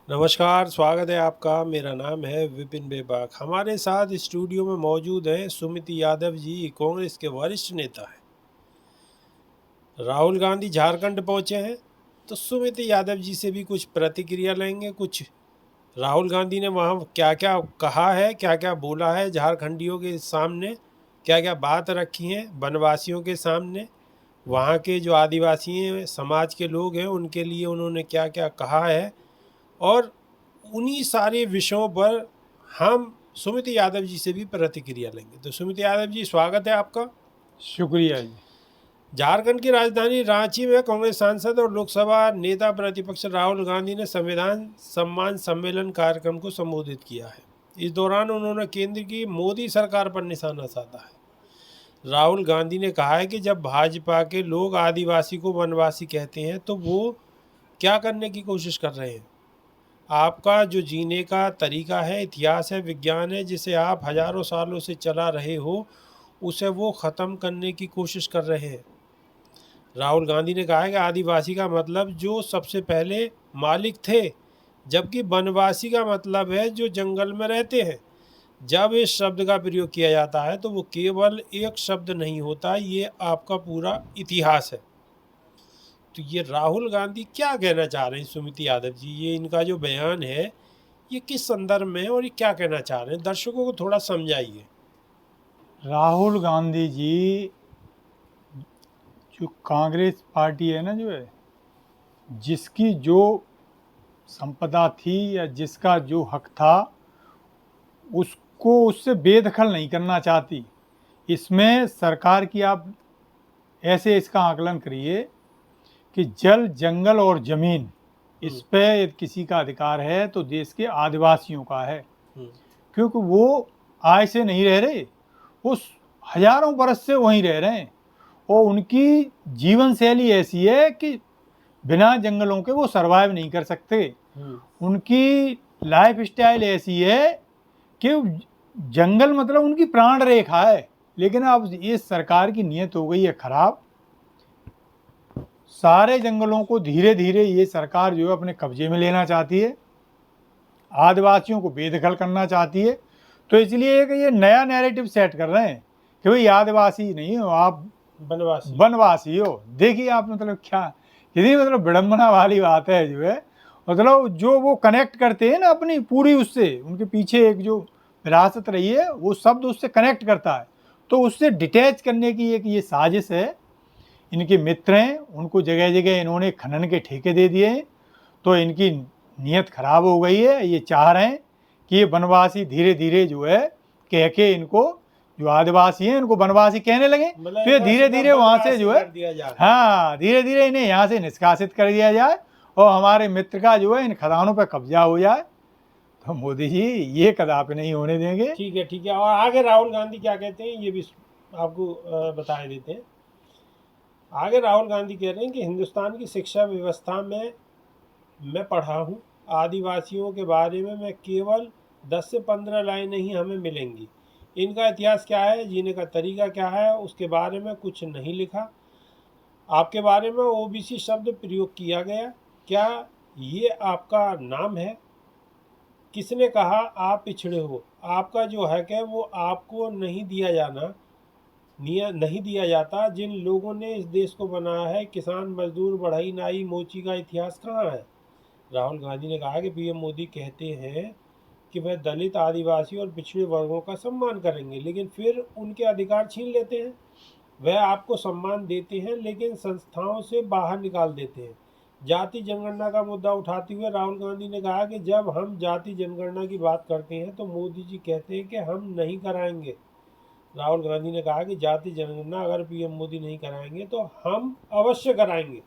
नमस्कार, स्वागत है आपका। मेरा नाम है विपिन बेबाक। हमारे साथ स्टूडियो में मौजूद हैं सुमिति यादव जी, कांग्रेस के वरिष्ठ नेता हैं। राहुल गांधी झारखंड पहुंचे हैं, तो सुमिति यादव जी से भी कुछ प्रतिक्रिया लेंगे। कुछ राहुल गांधी ने वहां क्या क्या कहा है, क्या क्या बोला है झारखंडियों के सामने, क्या क्या बात रखी है वनवासियों के सामने, वहाँ के जो आदिवासी समाज के लोग हैं उनके लिए उन्होंने क्या क्या कहा है, और उन्हीं सारे विषयों पर हम सुमित यादव जी से भी प्रतिक्रिया लेंगे। तो सुमित यादव जी, स्वागत है आपका। शुक्रिया जी। झारखंड की राजधानी रांची में कांग्रेस सांसद और लोकसभा नेता प्रतिपक्ष राहुल गांधी ने संविधान सम्मान सम्मेलन कार्यक्रम को संबोधित किया है। इस दौरान उन्होंने केंद्र की मोदी सरकार पर निशाना साधा है। राहुल गांधी ने कहा है कि जब भाजपा के लोग आदिवासी को वनवासी कहते हैं तो वो क्या करने की कोशिश कर रहे हैं। आपका जो जीने का तरीका है, इतिहास है, विज्ञान है, जिसे आप हजारों सालों से चला रहे हो, उसे वो ख़त्म करने की कोशिश कर रहे हैं। राहुल गांधी ने कहा है कि आदिवासी का मतलब जो सबसे पहले मालिक थे, जबकि वनवासी का मतलब है जो जंगल में रहते हैं। जब इस शब्द का प्रयोग किया जाता है तो वो केवल एक शब्द नहीं होता, ये आपका पूरा इतिहास है। तो ये राहुल गांधी क्या कहना चाह रहे हैं सुमित यादव जी, ये इनका जो बयान है ये किस संदर्भ में है और ये क्या कहना चाह रहे हैं, दर्शकों को थोड़ा समझाइए। राहुल गांधी जी जो कांग्रेस पार्टी है ना, जो है जिसकी जो संपदा थी या जिसका जो हक था उसको उससे बेदखल नहीं करना चाहती। इसमें सरकार की आप ऐसे इसका आकलन करिए कि जल, जंगल और जमीन, इस पे यदि किसी का अधिकार है तो देश के आदिवासियों का है, क्योंकि वो आय से नहीं रह रहे, वो हजारों बरस से वहीं रह रहे हैं और उनकी जीवन शैली ऐसी है कि बिना जंगलों के वो सरवाइव नहीं कर सकते। उनकी लाइफ स्टाइल ऐसी है कि जंगल मतलब उनकी प्राण रेखा है। लेकिन अब ये सरकार की नीयत हो गई है खराब। सारे जंगलों को धीरे धीरे ये सरकार जो है अपने कब्जे में लेना चाहती है, आदिवासियों को बेदखल करना चाहती है। तो इसलिए एक ये नया नैरेटिव सेट कर रहे हैं कि भाई आदिवासी नहीं हो आप, वनवासी हो। देखिए आप, मतलब क्या यदि मतलब विडम्बना वाली बात है जो है। मतलब जो वो कनेक्ट करते हैं ना अपनी पूरी, उससे उनके पीछे एक जो विरासत रही है वो शब्द उससे कनेक्ट करता है, तो उससे डिटैच करने की एक ये साजिश है। इनके मित्र हैं, उनको जगह जगह इन्होंने खनन के ठेके दे दिए हैं, तो इनकी नीयत खराब हो गई है। ये चाह रहे हैं कि ये वनवासी धीरे धीरे जो है कह के इनको, जो आदिवासी हैं इनको वनवासी कहने लगे, तो ये धीरे धीरे वहाँ से जो है, हाँ, धीरे धीरे इन्हें यहाँ से निष्कासित कर दिया जाए और हमारे मित्र का जो है इन खदानों पर कब्जा हो जाए। तो मोदी जी ये कदापि नहीं होने देंगे। ठीक है, ठीक है। और आगे राहुल गांधी क्या कहते हैं ये भी आपको बता देते हैं। आगे राहुल गांधी कह रहे हैं कि हिंदुस्तान की शिक्षा व्यवस्था में मैं पढ़ा हूँ, आदिवासियों के बारे में मैं केवल 10 से 15 लाइनें ही हमें मिलेंगी। इनका इतिहास क्या है, जीने का तरीका क्या है, उसके बारे में कुछ नहीं लिखा। आपके बारे में ओबीसी शब्द प्रयोग किया गया, क्या ये आपका नाम है? किसने कहा आप पिछड़े हो? आपका जो हक है वो आपको नहीं दिया जाना, नहीं दिया जाता। जिन लोगों ने इस देश को बनाया है, किसान, मजदूर, बढ़ई, नाई, मोची का इतिहास कहाँ है? राहुल गांधी ने कहा कि पीएम मोदी कहते हैं कि वह दलित, आदिवासी और पिछड़े वर्गों का सम्मान करेंगे, लेकिन फिर उनके अधिकार छीन लेते हैं। वह आपको सम्मान देते हैं लेकिन संस्थाओं से बाहर निकाल देते हैं। जाति जनगणना का मुद्दा उठाते हुए राहुल गांधी ने कहा कि जब हम जाति जनगणना की बात करते हैं तो मोदी जी कहते हैं कि हम नहीं कराएंगे। राहुल गांधी ने कहा कि जाति जनगणना अगर पीएम मोदी नहीं कराएंगे तो हम अवश्य कराएंगे।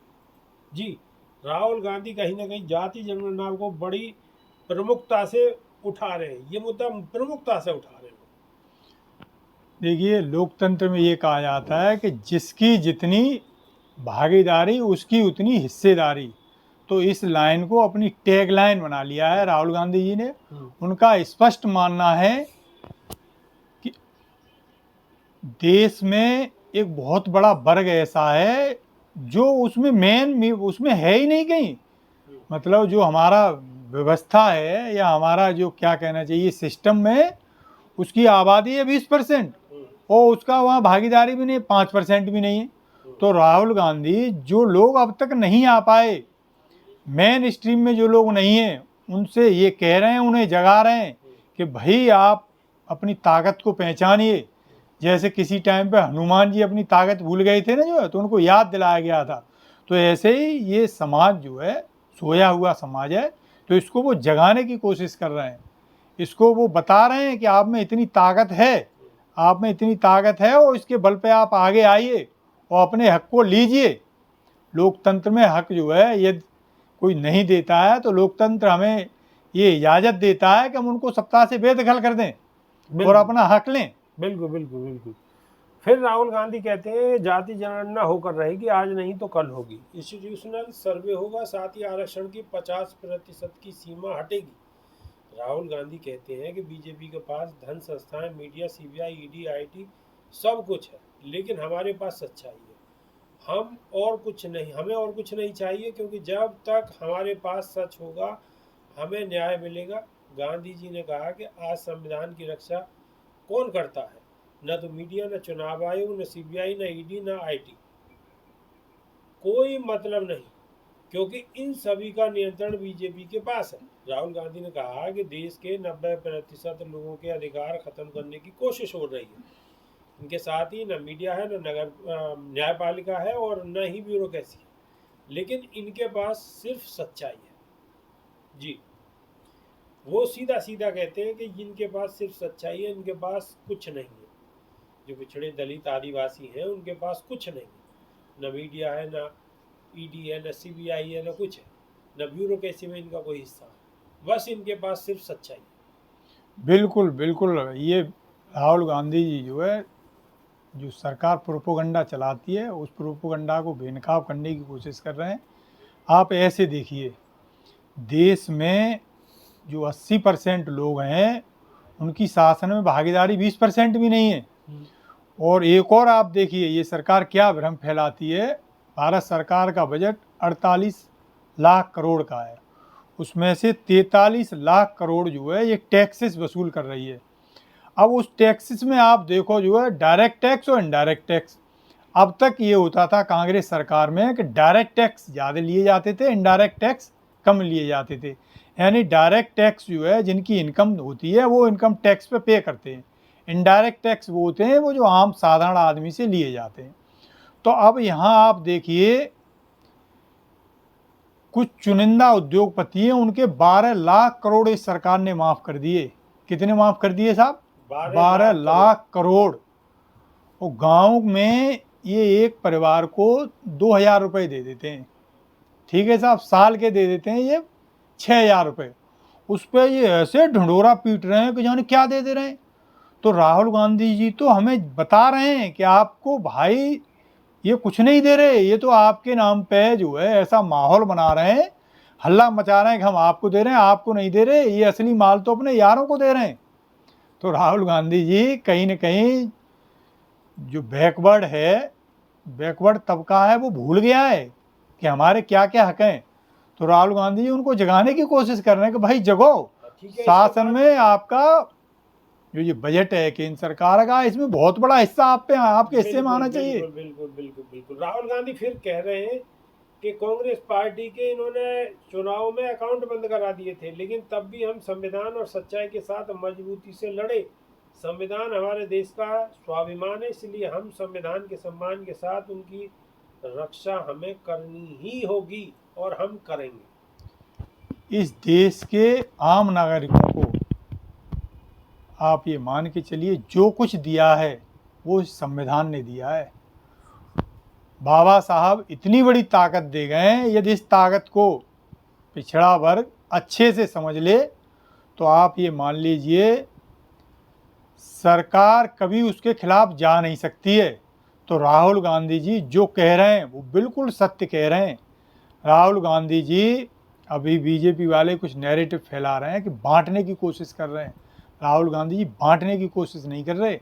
जी, राहुल गांधी कहीं ना कहीं जाति जनगणना को बड़ी प्रमुखता से उठा रहे हैं, ये मुद्दा प्रमुखता से उठा रहे हैं। देखिए, लोकतंत्र में ये कहा जाता है कि जिसकी जितनी भागीदारी उसकी उतनी हिस्सेदारी। तो इस लाइन को अपनी टैग लाइन बना लिया है राहुल गांधी जी ने। उनका स्पष्ट मानना है कि देश में एक बहुत बड़ा वर्ग ऐसा है जो उसमें उसमें है ही नहीं कहीं। मतलब जो हमारा व्यवस्था है या हमारा जो क्या कहना चाहिए सिस्टम में, उसकी आबादी है 20% और उसका वहाँ भागीदारी भी नहीं, 5% भी नहीं है। तो राहुल गांधी, जो लोग अब तक नहीं आ पाए, मेन स्ट्रीम में जो लोग नहीं हैं, उनसे ये कह रहे हैं, उन्हें जगा रहे हैं कि भाई आप अपनी ताकत को पहचानिए। जैसे किसी टाइम पे हनुमान जी अपनी ताकत भूल गए थे ना जो, तो उनको याद दिलाया गया था। तो ऐसे ही ये समाज जो है सोया हुआ समाज है, तो इसको वो जगाने की कोशिश कर रहे हैं। इसको वो बता रहे हैं कि आप में इतनी ताकत है, आप में इतनी ताकत है और इसके बल पे आप आगे आइए और अपने हक को लीजिए। लोकतंत्र में हक जो है यदि कोई नहीं देता है तो लोकतंत्र हमें ये इजाज़त देता है कि हम उनको सत्ता से बेदखल कर दें और अपना हक लें। बिल्कुल बिल्कुल बिल्कुल। फिर राहुल गांधी कहते हैं जाति जनगणना होकर रहेगी, आज नहीं तो कल होगी, इंस्टीट्यूशनल सर्वे होगा, साथ ही आरक्षण की 50% की सीमा हटेगी। राहुल गांधी कहते हैं कि बीजेपी के पास धन, संस्थाएं, मीडिया, सीबीआई, ईडी, आईटी सब कुछ है, लेकिन हमारे पास सच्चाई है। हमें और कुछ नहीं चाहिए, क्योंकि जब तक हमारे पास सच होगा हमें न्याय मिलेगा। गांधी जी ने कहा कि आज संविधान की रक्षा कौन करता है? न तो मीडिया, न चुनाव आयोग, न सीबीआई, न ईडी, न आईटी। कोई मतलब नहीं, क्योंकि इन सभी का नियंत्रण बीजेपी के पास है। राहुल गांधी ने कहा कि देश के 90% लोगों के अधिकार खत्म करने की कोशिश हो रही है। इनके साथ ही न मीडिया है, न नगर न्यायपालिका है और न ही ब्यूरोक्रेसी है, लेकिन इनके पास सिर्फ सच्चाई है। जी, वो सीधा सीधा कहते हैं कि इनके पास सिर्फ सच्चाई है, इनके पास कुछ नहीं है। जो पिछड़े दलित आदिवासी हैं उनके पास कुछ नहीं है, न मीडिया है, न ईडी है, न सीबीआई है, न कुछ है, न ब्यूरोक्रेसी में इनका कोई हिस्सा है। बस इनके पास सिर्फ सच्चाई है। बिल्कुल बिल्कुल। ये राहुल गांधी जी जो है, जो सरकार प्रोपोगंडा चलाती है, उस प्रोपोगंडा को बेनकाब करने की कोशिश कर रहे हैं। आप ऐसे देखिए, देश में जो 80% लोग हैं उनकी शासन में भागीदारी 20% भी नहीं है। और एक और आप देखिए, ये सरकार क्या भ्रम फैलाती है। भारत सरकार का बजट 48 लाख करोड़ का है, उसमें से 43 लाख करोड़ जो है ये टैक्सेस वसूल कर रही है। अब उस टैक्सेस में आप देखो जो है डायरेक्ट टैक्स और इनडायरेक्ट टैक्स। अब तक ये होता था कांग्रेस सरकार में कि डायरेक्ट टैक्स ज़्यादा लिए जाते थे, इनडायरेक्ट टैक्स कम लिए जाते थे। यानी डायरेक्ट टैक्स जो है जिनकी इनकम होती है वो इनकम टैक्स पे करते हैं, इनडायरेक्ट टैक्स वो होते हैं वो जो आम साधारण आदमी से लिए जाते हैं। तो अब यहाँ आप देखिए, कुछ चुनिंदा उद्योगपति हैं, उनके 12 लाख करोड़ इस सरकार ने माफ़ कर दिए। कितने माफ़ कर दिए साहब? 12 लाख करोड़। और गांव में ये एक परिवार को 2,000 रुपये दे देते हैं, ठीक है साहब, साल के दे देते हैं ये 6,000 रुपये। उस पर ये ऐसे ढंढोरा पीट रहे हैं कि जाने क्या दे दे रहे हैं। तो राहुल गांधी जी तो हमें बता रहे हैं कि आपको भाई ये कुछ नहीं दे रहे, ये तो आपके नाम पे जो है ऐसा माहौल बना रहे हैं, हल्ला मचा रहे हैं कि हम आपको दे रहे हैं, आपको नहीं दे रहे, ये असली माल तो अपने यारों को दे रहे हैं। तो राहुल गांधी जी कहीं ना कहीं जो बैकवर्ड तबका है वो भूल गया है कि हमारे क्या क्या हक हैं। तो राहुल गांधी जी उनको जगाने की कोशिश कर रहे हैं कि भाई जगो, शासन में आपका जो ये बजट है केंद्र सरकार का, इसमें बहुत बड़ा हिस्सा आपके हिस्से में आना चाहिए। बिल्कुल बिल्कुल बिल्कुल बिल्कुल। राहुल गांधी फिर कह रहे हैं कि कांग्रेस पार्टी के इन्होंने चुनाव में अकाउंट बंद करा दिए थे, लेकिन तब भी हम संविधान और सच्चाई के साथ मजबूती से लड़े। संविधान हमारे देश का स्वाभिमान है, इसलिए हम संविधान के सम्मान के साथ उनकी रक्षा हमें करनी ही होगी और हम करेंगे। इस देश के आम नागरिकों को आप ये मान के चलिए, जो कुछ दिया है वो इस संविधान ने दिया है। बाबा साहब इतनी बड़ी ताकत दे गए हैं, यदि इस ताकत को पिछड़ा वर्ग अच्छे से समझ ले तो आप ये मान लीजिए सरकार कभी उसके खिलाफ जा नहीं सकती है। तो राहुल गांधी जी जो कह रहे हैं वो बिल्कुल सत्य कह रहे हैं। राहुल गांधी जी, अभी बीजेपी वाले कुछ नैरेटिव फैला रहे हैं कि बांटने की कोशिश कर रहे हैं। राहुल गांधी जी बांटने की कोशिश नहीं कर रहे।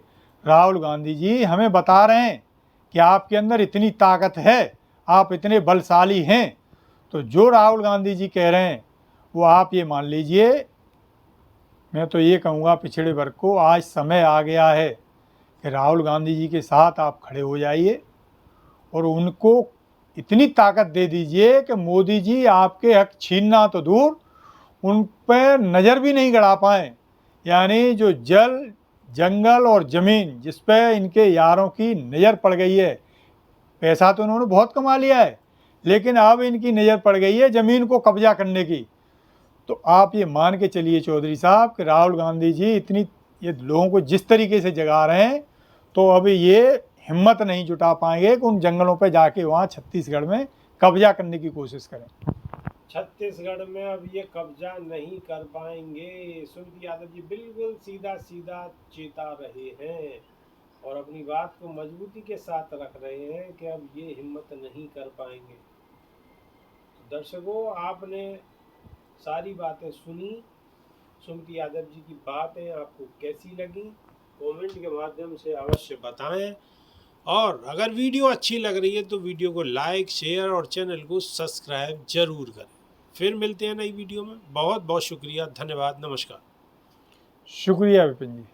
राहुल गांधी जी हमें बता रहे हैं कि आपके अंदर इतनी ताकत है, आप इतने बलशाली हैं। तो जो राहुल गांधी जी कह रहे हैं वो आप ये मान लीजिए, मैं तो ये कहूँगा पिछड़े वर्ग को आज समय आ गया है कि राहुल गांधी जी के साथ आप खड़े हो जाइए और उनको इतनी ताकत दे दीजिए कि मोदी जी आपके हक छीनना तो दूर, उन पर नज़र भी नहीं गड़ा पाएँ। यानी जो जल, जंगल और ज़मीन जिस पे इनके यारों की नज़र पड़ गई है, पैसा तो उन्होंने बहुत कमा लिया है, लेकिन अब इनकी नज़र पड़ गई है ज़मीन को कब्जा करने की। तो आप ये मान के चलिए चौधरी साहब कि राहुल गांधी जी इतनी ये लोगों को जिस तरीके से जगा रहे हैं, तो अभी ये हिम्मत नहीं जुटा पाएंगे कि उन जंगलों पे जाके वहाँ छत्तीसगढ़ में कब्जा करने की कोशिश करें। छत्तीसगढ़ में अब ये कब्जा नहीं कर पाएंगे। सुमित यादव जी बिल्कुल सीधा सीधा चेता रहे हैं और अपनी बात को मजबूती के साथ रख रहे हैं कि अब ये हिम्मत नहीं कर पाएंगे। तो दर्शकों, आपने सारी बातें सुनी। सुमित यादव जी की बातें आपको कैसी लगी, कमेंट के माध्यम से अवश्य बताएं। और अगर वीडियो अच्छी लग रही है तो वीडियो को लाइक, शेयर और चैनल को सब्सक्राइब जरूर करें। फिर मिलते हैं नई वीडियो में। बहुत बहुत शुक्रिया, धन्यवाद, नमस्कार। शुक्रिया विपिन जी।